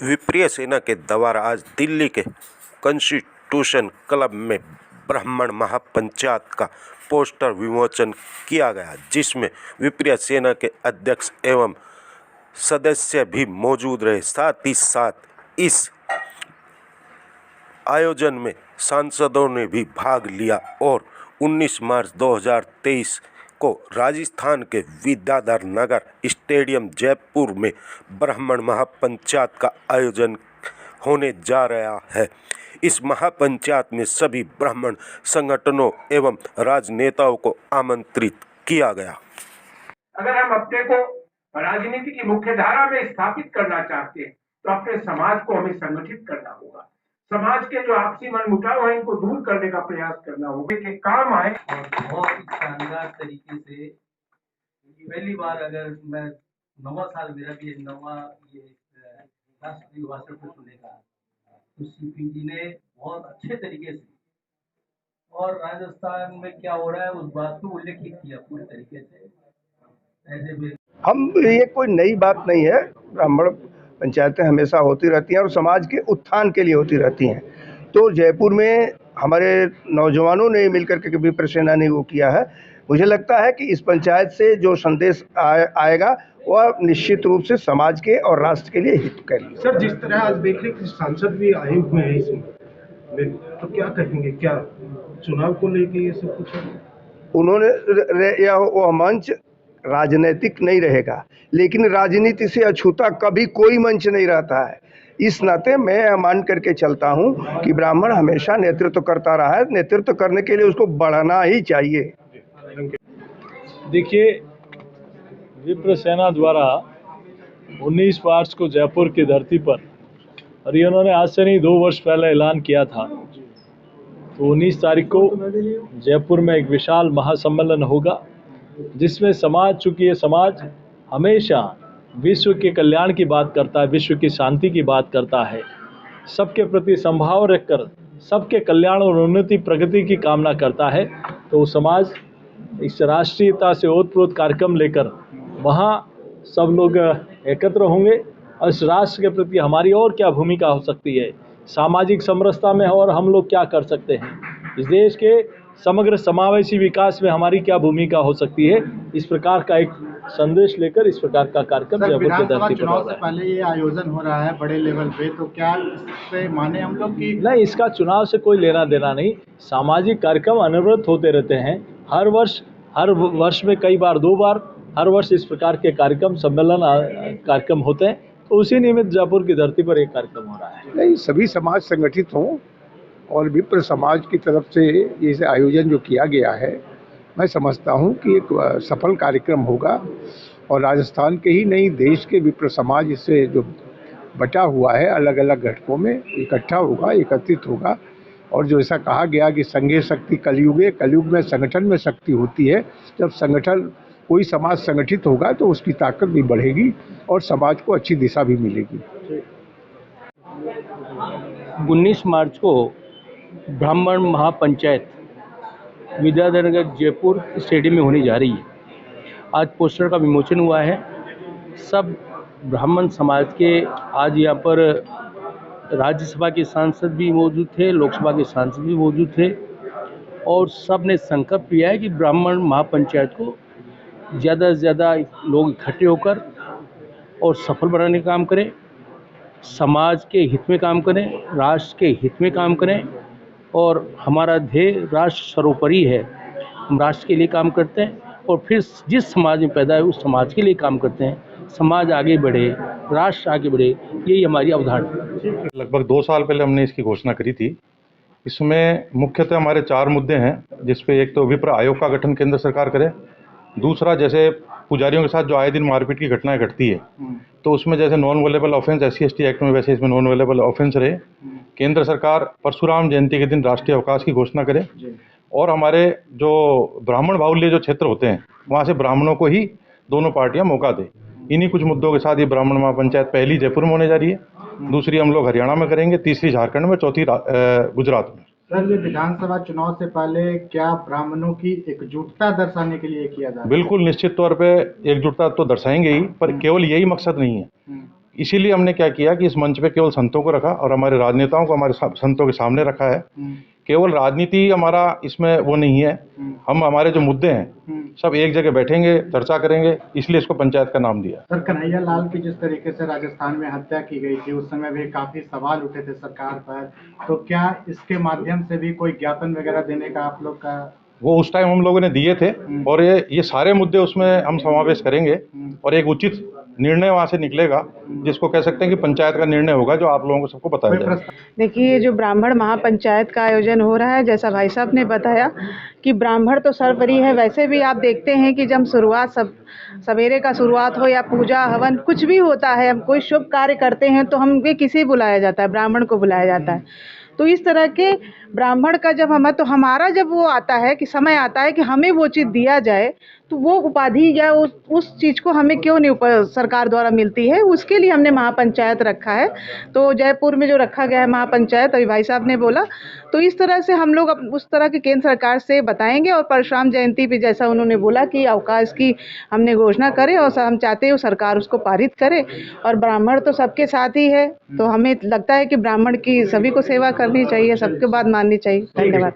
विप्रिय सेना के द्वारा आज दिल्ली के कॉन्स्टिट्यूशन क्लब में ब्राह्मण महापंचायत का पोस्टर विमोचन किया गया, जिसमें विप्रिय सेना के अध्यक्ष एवं सदस्य भी मौजूद रहे। साथ ही साथ इस आयोजन में सांसदों ने भी भाग लिया और 19 मार्च 2023 को राजस्थान के विद्याधर नगर स्टेडियम जयपुर में ब्राह्मण महापंचायत का आयोजन होने जा रहा है। इस महापंचायत में सभी ब्राह्मण संगठनों एवं राजनेताओं को आमंत्रित किया गया। अगर हम अपने को राजनीति की मुख्य धारा में स्थापित करना चाहते हैं तो अपने समाज को हमें संगठित करना होगा। समाज के जो आपसी मनमुटाव है इनको दूर करने का प्रयास करना होगा कि काम आए। और बहुत शानदार तरीके से पहली बार अगर मैं 9वां साल मेरा भी 9वां ये राष्ट्रीय भाषण को सुनेगा तो सीपी जी ने बहुत अच्छे तरीके से और राजस्थान में क्या हो रहा है उस बात को उल्लेखित किया पूरी तरीके से। ऐसे हम ये कोई नई बात नहीं है, ब्राह्मण पंचायतें हमेशा होती रहती हैं और समाज के उत्थान के लिए होती रहती हैं। तो जयपुर में हमारे नौजवानों ने मिलकर के विप्र सेना ने वो किया है। मुझे लगता है कि इस पंचायत से जो संदेश आएगा वह निश्चित रूप से समाज के और राष्ट्र के लिए हित के लिए। सर, जिस तरह आज देख रहे सांसद भी आए हुए हैं इसमें, तो क्या कहेंगे, क्या चुनाव को लेके ये सब कुछ उन्होंने वह मंच राजनीतिक नहीं रहेगा, लेकिन राजनीति से अछूता कभी कोई मंच नहीं रहता है। इस नाते मैं मान करके चलता हूं कि ब्राह्मण हमेशा नेतृत्व करता रहा है, नेतृत्व करने के लिए उसको बढ़ाना ही चाहिए। देखिए, विप्र सेना द्वारा 19 मार्च को जयपुर की धरती पर, और ये उन्होंने आज से नहीं 2 वर्ष पहले ऐलान किया था, तो 19 तारीख को जयपुर में एक विशाल महासम्मेलन होगा जिसमें समाज, चूँकि ये समाज हमेशा विश्व के कल्याण की बात करता है, विश्व की शांति की बात करता है, सबके प्रति संभाव रखकर सबके कल्याण और उन्नति प्रगति की कामना करता है, तो समाज इस राष्ट्रीयता से ओतप्रोत कार्यक्रम लेकर वहाँ सब लोग एकत्र होंगे और इस राष्ट्र के प्रति हमारी और क्या भूमिका हो सकती है, सामाजिक समरसता में और हम लोग क्या कर सकते हैं, इस देश के समग्र समावेशी विकास में हमारी क्या भूमिका हो सकती है, इस प्रकार का एक संदेश लेकर इस प्रकार का कार्यक्रम जयपुर के धरती पर हो रहा है। पहले ये आयोजन हो रहा है बड़े लेवल पे, तो क्या इससे माने हम लोग की नहीं, इसका चुनाव से कोई लेना देना नहीं। सामाजिक कार्यक्रम अनवरत होते रहते हैं, हर वर्ष में कई बार 2 बार हर वर्ष इस प्रकार के कार्यक्रम सम्मेलन कार्यक्रम होते हैं, तो उसी निमित्त जयपुर की धरती पर एक कार्यक्रम हो रहा है। नहीं, सभी समाज संगठित हों और विप्र समाज की तरफ से ये आयोजन जो किया गया है, मैं समझता हूँ कि एक सफल कार्यक्रम होगा और राजस्थान के ही नहीं देश के विप्र समाज इससे जो बटा हुआ है अलग अलग घटकों में इकट्ठा होगा, एकत्रित होगा। और जो ऐसा कहा गया कि संघे शक्ति कलयुगे, कलयुग में संगठन में शक्ति होती है। जब संगठन कोई समाज संगठित होगा तो उसकी ताकत भी बढ़ेगी और समाज को अच्छी दिशा भी मिलेगी। 19 मार्च को ब्राह्मण महापंचायत विद्याधर नगर जयपुर स्टेडियम में होने जा रही है। आज पोस्टर का विमोचन हुआ है। सब ब्राह्मण समाज के आज यहाँ पर राज्यसभा के सांसद भी मौजूद थे, लोकसभा के सांसद भी मौजूद थे और सब ने संकल्प लिया है कि ब्राह्मण महापंचायत को ज़्यादा से ज़्यादा लोग इकट्ठे होकर और सफल बनाने का काम करें, समाज के हित में काम करें, राष्ट्र के हित में काम करें। और हमारा ध्येय राष्ट्र सर्वोपरि है, हम राष्ट्र के लिए काम करते हैं और फिर जिस समाज में पैदा है उस समाज के लिए काम करते हैं। समाज आगे बढ़े, राष्ट्र आगे बढ़े, यही हमारी अवधारणा है। लगभग 2 साल पहले हमने इसकी घोषणा करी थी। इसमें मुख्यतः हमारे 4 मुद्दे हैं, जिसपे एक तो विप्र आयोग का गठन केंद्र सरकार करे, दूसरा जैसे पुजारियों के साथ जो आए दिन मारपीट की घटनाएं घटती है तो उसमें जैसे non available offence SC/ST act में वैसे इसमें नॉन अवेलेबल ऑफेंस रहे। केंद्र सरकार परशुराम जयंती के दिन राष्ट्रीय अवकाश की घोषणा करे और हमारे जो ब्राह्मण बाहुल्य जो क्षेत्र होते हैं वहाँ से ब्राह्मणों को ही दोनों पार्टियां मौका दे। इन्हीं कुछ मुद्दों के साथ ये ब्राह्मण महापंचायत पहली जयपुर में होने जा रही है, दूसरी हम लोग हरियाणा में करेंगे, तीसरी झारखंड में, चौथी गुजरात में। सर, ये विधानसभा चुनाव से पहले क्या ब्राह्मणों की एकजुटता दर्शाने के लिए किया जा रहा है? बिल्कुल, निश्चित तौर पे एकजुटता तो दर्शाएंगे ही, पर केवल यही मकसद नहीं है। इसीलिए हमने क्या किया कि इस मंच पे केवल संतों को रखा और हमारे राजनेताओं को हमारे संतों के सामने रखा है। केवल राजनीति हमारा इसमें वो नहीं है, हम हमारे जो मुद्दे हैं सब एक जगह बैठेंगे, चर्चा करेंगे, इसलिए इसको पंचायत का नाम दिया। सर, कन्हैया लाल की जिस तरीके से राजस्थान में हत्या की गई थी, उस समय भी काफी सवाल उठे थे सरकार पर, तो क्या इसके माध्यम से भी कोई ज्ञापन वगैरह देने का आप लोग का? वो उस टाइम हम लोगों ने दिए थे और ये सारे मुद्दे उसमें हम समावेश करेंगे और एक उचित निर्णय वहाँ से निकलेगा, जिसको कह सकते हैं कि पंचायत का निर्णय होगा, जो आप लोगों को सबको बताया जाएगा। देखिए, जो ब्राह्मण महापंचायत का आयोजन हो रहा है, जैसा भाई साहब ने बताया कि ब्राह्मण तो सर्वोपरि है। वैसे भी आप देखते हैं कि जब सवेरे का शुरुआत हो या पूजा हवन कुछ भी होता है, हम कोई शुभ कार्य करते हैं तो हमें किसे बुलाया जाता है? ब्राह्मण को बुलाया जाता है। तो इस तरह के ब्राह्मण का जब तो हमारा जब वो आता है कि समय आता है कि हमें वो चीज़ दिया जाए, तो वो उपाधि या उस चीज़ को हमें क्यों नहीं सरकार द्वारा मिलती है? उसके लिए हमने महापंचायत रखा है। तो जयपुर में जो रखा गया है महापंचायत, अभी भाई साहब ने बोला, तो इस तरह से हम लोग उस तरह की केंद्र सरकार से बताएंगे और परशुराम जयंती पे जैसा उन्होंने बोला कि अवकाश की हमने घोषणा करें और हम चाहते हैं सरकार उसको पारित करे। और ब्राह्मण तो सबके साथ ही है, तो हमें लगता है कि ब्राह्मण की सभी को सेवा करनी चाहिए, सबके बात माननी चाहिए। धन्यवाद।